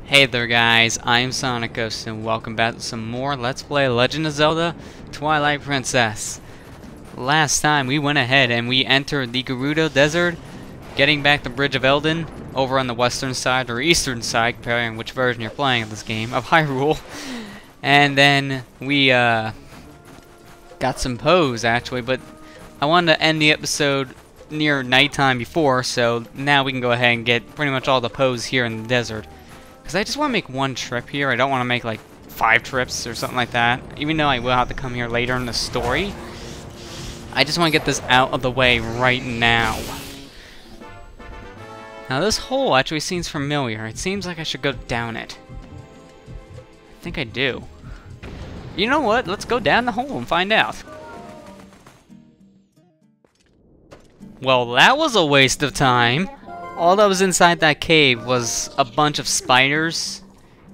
Hey there guys, I'm SonicGhost and welcome back to some more Let's Play Legend of Zelda Twilight Princess. Last time we went ahead and we entered the Gerudo Dessert, getting back the Bridge of Eldin over on the western side or eastern side, depending on which version you're playing of this game, of Hyrule. And then we got some Poes actually, but I wanted to end the episode near nighttime before, so now we can go ahead and get pretty much all the Poes here in the desert. Because I just want to make one trip here. I don't want to make like 5 trips or something like that. Even though I will have to come here later in the story. I just want to get this out of the way right now. Now this hole actually seems familiar. It seems like I should go down it. I think I do. You know what? Let's go down the hole and find out. Well, that was a waste of time. All that was inside that cave was a bunch of spiders,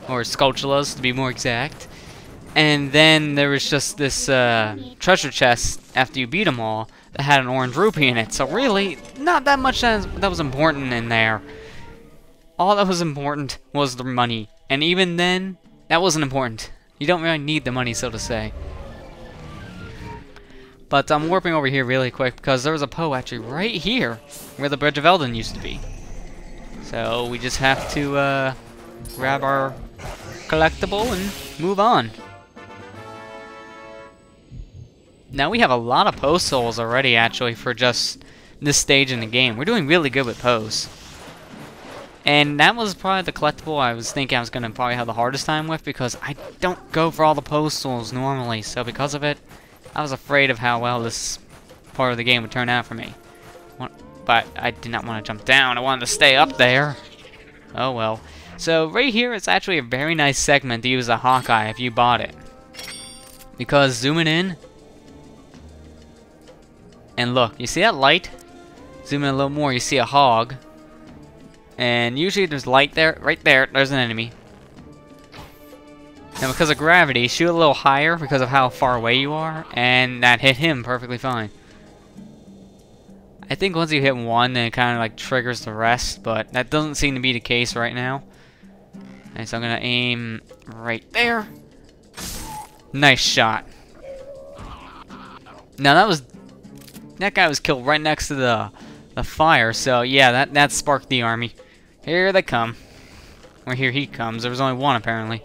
or sculptulas to be more exact. And then there was just this treasure chest after you beat them all that had an orange rupee in it. So really, not that much that was important in there. All that was important was the money. And even then, that wasn't important. You don't really need the money, so to say. But I'm warping over here really quick because there was a Poe actually right here where the Bridge of Eldin used to be. So we just have to grab our collectible and move on. Now we have a lot of Poe souls already actually for just this stage in the game. We're doing really good with Poes. And that was probably the collectible I was thinking I was going to probably have the hardest time with because I don't go for all the Poe souls normally. So because of it, I was afraid of how well this part of the game would turn out for me. But I did not want to jump down. I wanted to stay up there. Oh well. So right here, it's actually a very nice segment to use a Hawkeye if you bought it. Because zooming in, and look, you see that light? Zoom in a little more, you see a hog. And usually there's light there. Right there, there's an enemy. And because of gravity, shoot a little higher because of how far away you are. And that hit him perfectly fine. I think once you hit one, then it kind of like triggers the rest, but that doesn't seem to be the case right now. And so I'm gonna aim right there. Nice shot. Now that guy was killed right next to the fire, so yeah, that sparked the army. Here they come. Or here he comes. There was only one apparently.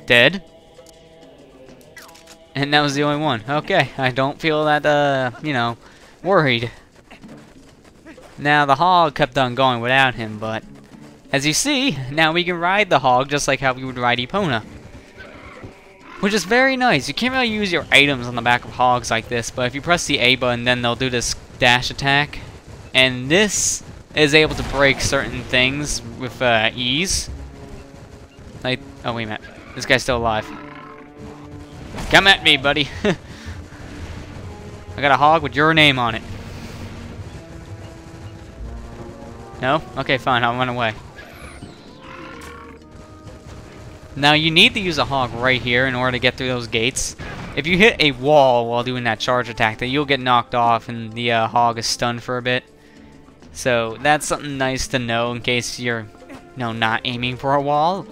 Dead. And that was the only one. Okay, I don't feel that, you know, worried. Now, the hog kept on going without him, but as you see, now we can ride the hog just like how we would ride Epona. Which is very nice. You can't really use your items on the back of hogs like this, but if you press the A button, then they'll do this dash attack. And this is able to break certain things with ease. Like, oh wait a minute, this guy's still alive. Come at me, buddy. I got a hog with your name on it. No? Okay, fine. I'll run away. Now, you need to use a hog right here in order to get through those gates. If you hit a wall while doing that charge attack, then you'll get knocked off and the hog is stunned for a bit. So, that's something nice to know in case you're, not aiming for a wall.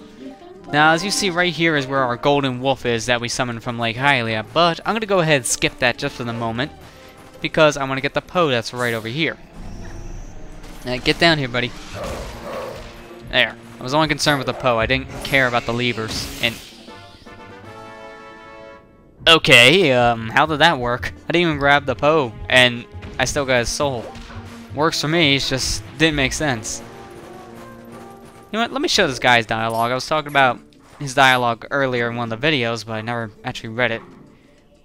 Now, as you see right here is where our golden wolf is that we summoned from Lake Hylia, but I'm going to go ahead and skip that just for the moment, because I want to get the Poe that's right over here. Now, get down here, buddy. There. I was only concerned with the Poe. I didn't care about the levers. And okay, how did that work? I didn't even grab the Poe, and I still got his soul. Works for me, it just didn't make sense. You know what, let me show this guy's dialogue. I was talking about his dialogue earlier in one of the videos, but I never actually read it.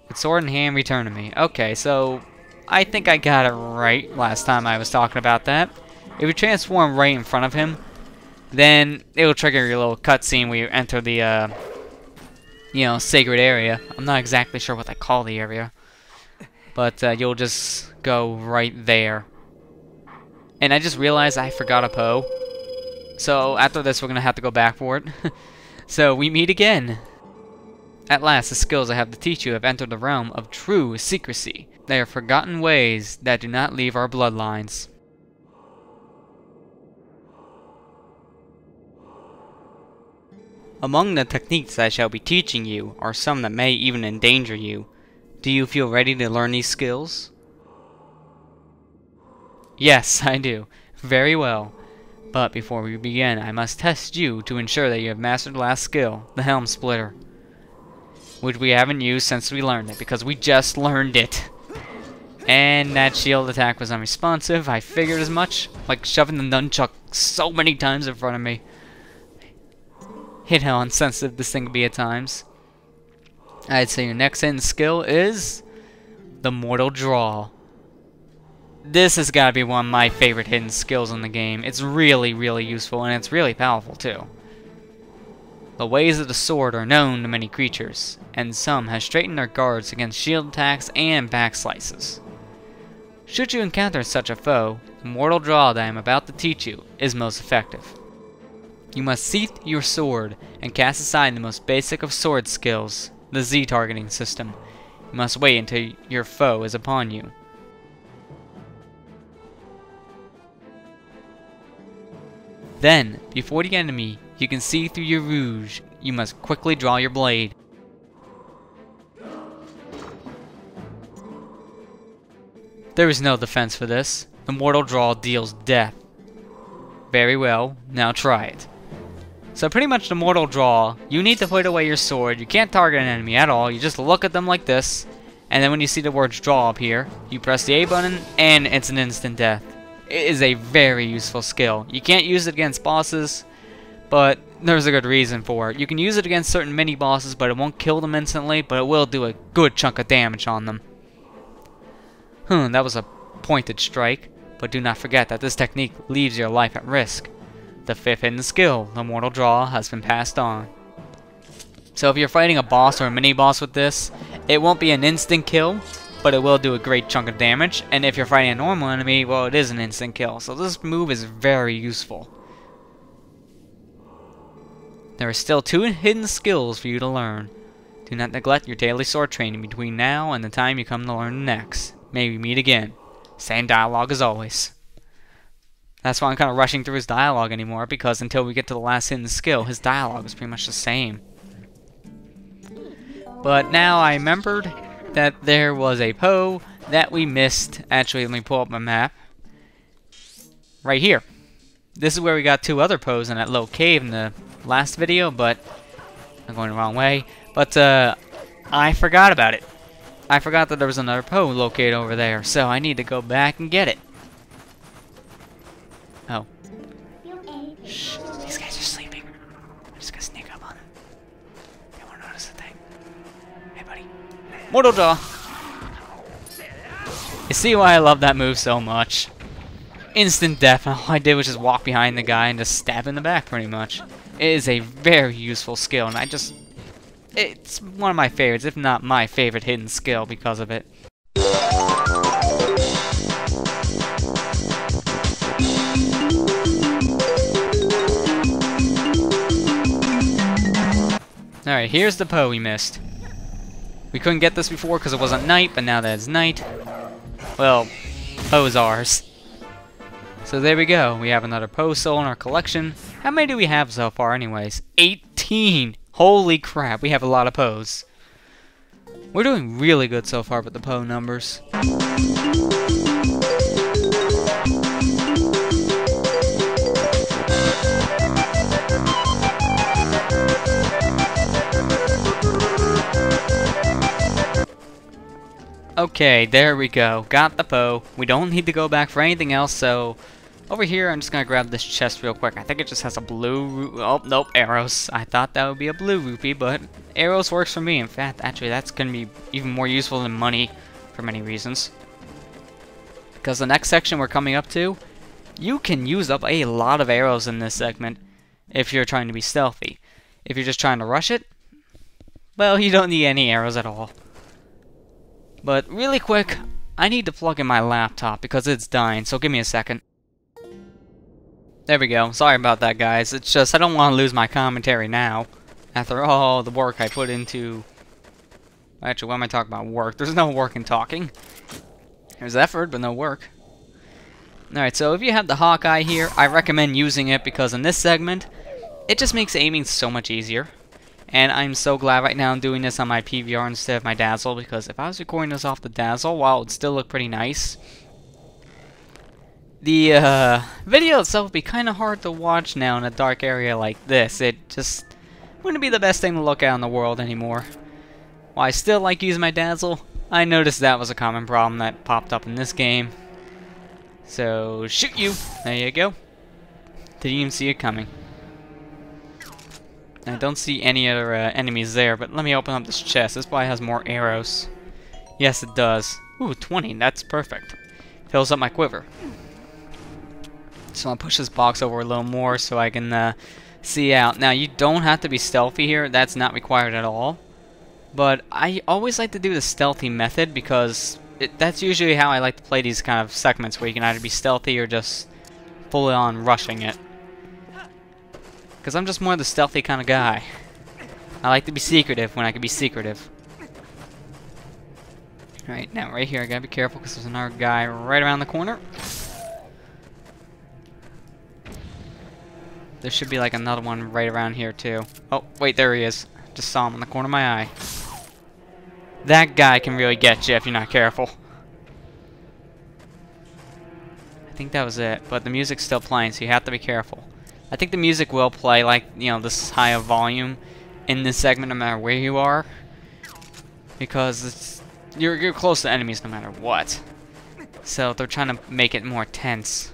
With sword in hand, return to me. Okay, so I think I got it right last time I was talking about that. If you transform right in front of him, then it will trigger your little cutscene where you enter the, sacred area. I'm not exactly sure what they call the area. But you'll just go right there. And I just realized I forgot a Poe. So after this, we're going to have to go back for it. So we meet again. At last, the skills I have to teach you have entered the realm of true secrecy. They are forgotten ways that do not leave our bloodlines. Among the techniques I shall be teaching you are some that may even endanger you. Do you feel ready to learn these skills? Yes, I do. Very well. But before we begin, I must test you to ensure that you have mastered the last skill, the Helm Splitter, which we haven't used since we learned it, because we just learned it. And that shield attack was unresponsive. I figured as much, like shoving the nunchuck so many times in front of me. Hit how insensitive this thing can be at times. I'd say your next hidden skill is the Mortal Draw. This has got to be one of my favorite hidden skills in the game. It's really, really useful, and it's really powerful too. The ways of the sword are known to many creatures, and some have straightened their guards against shield attacks and back slices. Should you encounter such a foe, the Mortal Draw that I am about to teach you is most effective. You must sheath your sword and cast aside the most basic of sword skills, the Z targeting system. You must wait until your foe is upon you. Then, before the enemy you can see through your rouge, you must quickly draw your blade. There is no defense for this. The Mortal Draw deals death. Very well, now try it. So pretty much the Mortal Draw, you need to put away your sword. You can't target an enemy at all. You just look at them like this, and then when you see the words draw up here, you press the A button, and it's an instant death. It is a very useful skill. You can't use it against bosses, but there's a good reason for it. You can use it against certain mini-bosses, but it won't kill them instantly, but it will do a good chunk of damage on them. That was a pointed strike, but do not forget that this technique leaves your life at risk. The fifth hidden skill, the Mortal Draw, has been passed on. So if you're fighting a boss or a mini-boss with this, it won't be an instant kill, but it will do a great chunk of damage, and if you're fighting a normal enemy, well, it is an instant kill, so this move is very useful. There are still 2 hidden skills for you to learn. Do not neglect your daily sword training between now and the time you come to learn the next. May we meet again. Same dialogue as always. That's why I'm kind of rushing through his dialogue anymore, because until we get to the last hidden skill, his dialogue is pretty much the same. But now I remembered that there was a Poe that we missed. Actually, let me pull up my map. Right here. This is where we got 2 other Poes in that little cave in the last video, but I'm going the wrong way. But I forgot about it. I forgot that there was another Poe located over there, so I need to go back and get it. Oh. Shh, these guys are sleeping. I'm just gonna sneak up on them. They won't notice a thing. Hey, buddy. Mortal Draw! You see why I love that move so much? Instant death, and all I did was just walk behind the guy and just stab in the back, pretty much. It is a very useful skill, and it's one of my favorites, if not my favorite hidden skill because of it. Alright, here's the Poe we missed. We couldn't get this before because it wasn't night, but now that it's night, well, Poe's ours. So there we go. We have another Poe soul in our collection. How many do we have so far anyways? 18! Holy crap, we have a lot of Poes. We're doing really good so far with the Poe numbers. Okay, there we go. Got the Poe. We don't need to go back for anything else, so over here I'm just gonna grab this chest real quick. I think it just has a blue oh, nope, arrows. I thought that would be a blue rupee, but arrows works for me. In fact, actually that's gonna be even more useful than money for many reasons. Because the next section we're coming up to, you can use up a lot of arrows in this segment if you're trying to be stealthy. If you're just trying to rush it, well, you don't need any arrows at all. But really quick, I need to plug in my laptop because it's dying, so give me a second. There we go. Sorry about that, guys. It's just I don't want to lose my commentary now. After all the work I put into... Actually, what am I talking about? Work. There's no work in talking. There's effort, but no work. Alright, so if you have the Hawkeye here, I recommend using it because in this segment, it just makes aiming so much easier. And I'm so glad right now I'm doing this on my PVR instead of my Dazzle, because if I was recording this off the Dazzle, while it would still look pretty nice, the video itself would be kind of hard to watch now in a dark area like this. It just wouldn't be the best thing to look at in the world anymore. While I still like using my Dazzle, I noticed that was a common problem that popped up in this game. So, shoot you! There you go. Didn't even see it coming. I don't see any other enemies there, but let me open up this chest. This probably has more arrows. Yes, it does. Ooh, 20. That's perfect. Fills up my quiver. So I'll push this box over a little more so I can see out. Now, you don't have to be stealthy here. That's not required at all. But I always like to do the stealthy method because that's usually how I like to play these kind of segments where you can either be stealthy or just full on rushing it. Because I'm just more the stealthy kind of guy. I like to be secretive when I can be secretive. Alright, now right here I gotta be careful because there's another guy right around the corner. There should be like another one right around here too. Oh, wait, there he is. Just saw him in the corner of my eye. That guy can really get you if you're not careful. I think that was it, but the music's still playing, so you have to be careful. I think the music will play like, you know, this high of volume in this segment no matter where you are. Because you're close to enemies no matter what. So they're trying to make it more tense.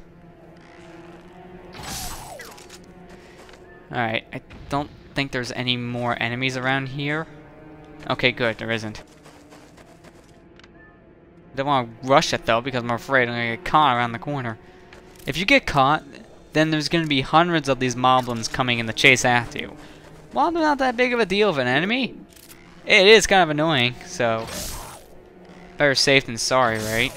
Alright, I don't think there's any more enemies around here. Okay, good, there isn't. I don't want to rush it though because I'm afraid I'm going to get caught around the corner. If you get caught, then there's going to be hundreds of these moblins coming in the chase after you. Well, they're not that big of a deal of an enemy. It is kind of annoying, so better safe than sorry, right?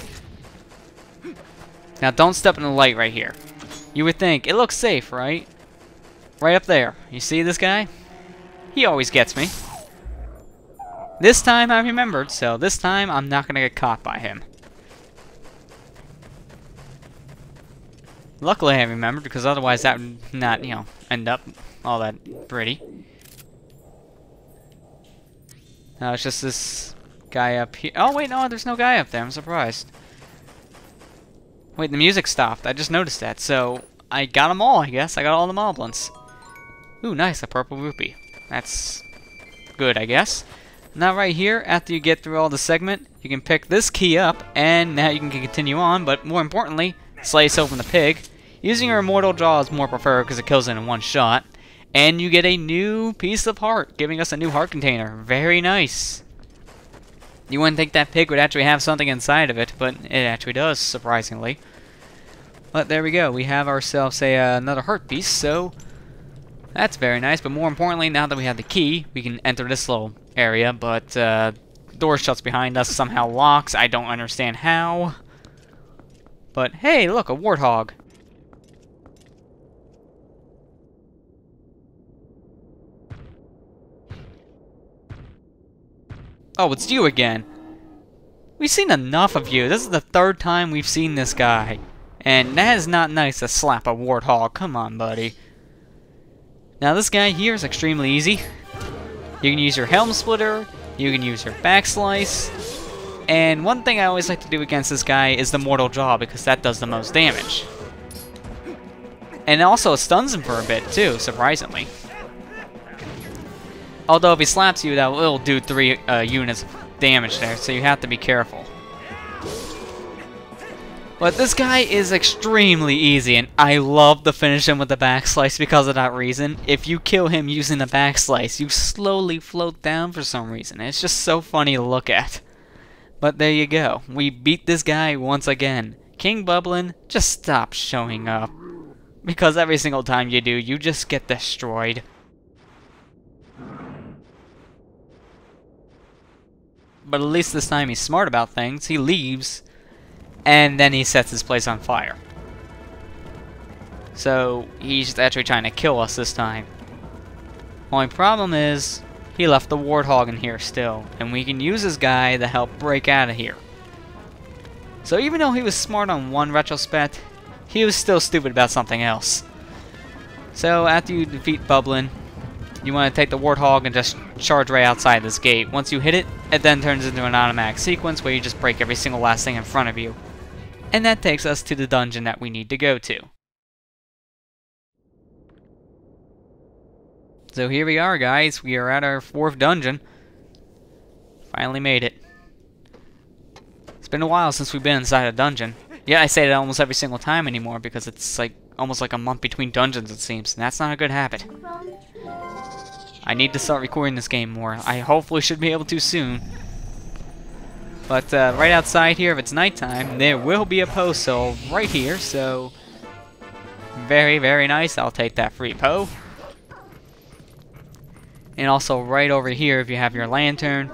Now don't step in the light right here. You would think, it looks safe, right? Right up there. You see this guy? He always gets me. This time I remembered, so this time I'm not going to get caught by him. Luckily I remembered, because otherwise that would not, you know, end up all that pretty. Now it's just this guy up here. Oh wait, no, there's no guy up there. I'm surprised. Wait, the music stopped. I just noticed that. So I got them all, I guess. I got all the moblins. Ooh, nice, a purple rupee. That's good, I guess. Now right here, after you get through all the segment, you can pick this key up, and now you can continue on, but more importantly, slice open the pig. Using your immortal jaw is more preferred because it kills it in one shot. And you get a new piece of heart, giving us a new heart container. Very nice. You wouldn't think that pig would actually have something inside of it, but it actually does, surprisingly. But there we go. We have ourselves another heart piece, so that's very nice. But more importantly, now that we have the key, we can enter this little area, but the door shuts behind us, somehow locks. I don't understand how. But hey, look, a warthog. Oh, it's you again. We've seen enough of you. This is the third time we've seen this guy. And that is not nice to slap a warthog. Come on, buddy. Now this guy here is extremely easy. You can use your helm splitter, you can use your backslice, and one thing I always like to do against this guy is the mortal jaw because that does the most damage. And also it stuns him for a bit too, surprisingly. Although if he slaps you, that will do 3 units of damage there, so you have to be careful. But this guy is extremely easy, and I love to finish him with the backslice because of that reason. If you kill him using the backslice, you slowly float down for some reason. It's just so funny to look at. But there you go. We beat this guy once again. King Bublin, just stop showing up. Because every single time you do, you just get destroyed. But at least this time he's smart about things. He leaves, and then he sets his place on fire. So he's actually trying to kill us this time. Only problem is, he left the warthog in here still, and we can use this guy to help break out of here. So even though he was smart on one retrospect, he was still stupid about something else. So after you defeat Bublin, you want to take the Warthog and just charge right outside this gate. Once you hit it, it then turns into an automatic sequence where you just break every single last thing in front of you. And that takes us to the dungeon that we need to go to. So here we are, guys. We are at our 4th dungeon. Finally made it. It's been a while since we've been inside a dungeon. Yeah, I say that almost every single time anymore because it's like almost like a month between dungeons, it seems, and that's not a good habit. I need to start recording this game more. I hopefully should be able to soon. But right outside here, if it's nighttime, there will be a Poe soul right here, so very, very nice. I'll take that free Poe. And also right over here, if you have your lantern,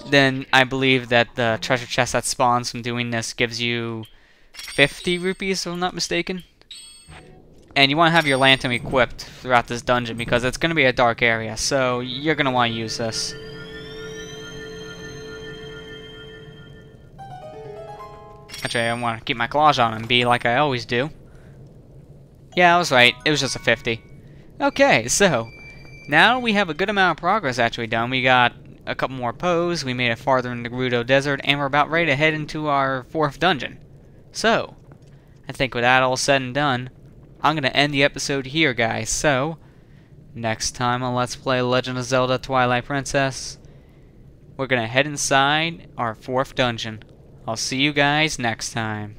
then I believe that the treasure chest that spawns from doing this gives you 50 rupees, if I'm not mistaken. And you want to have your lantern equipped throughout this dungeon because it's going to be a dark area, so you're going to want to use this. Actually, I want to keep my claws on and be like I always do. Yeah, I was right. It was just a 50. Okay, so now we have a good amount of progress actually done. We got a couple more Poes, we made it farther in the Gerudo Dessert, and we're about ready to head into our 4th dungeon. So, I think with that all said and done, I'm going to end the episode here, guys. So, next time on Let's Play Legend of Zelda Twilight Princess, we're going to head inside our 4th dungeon. I'll see you guys next time.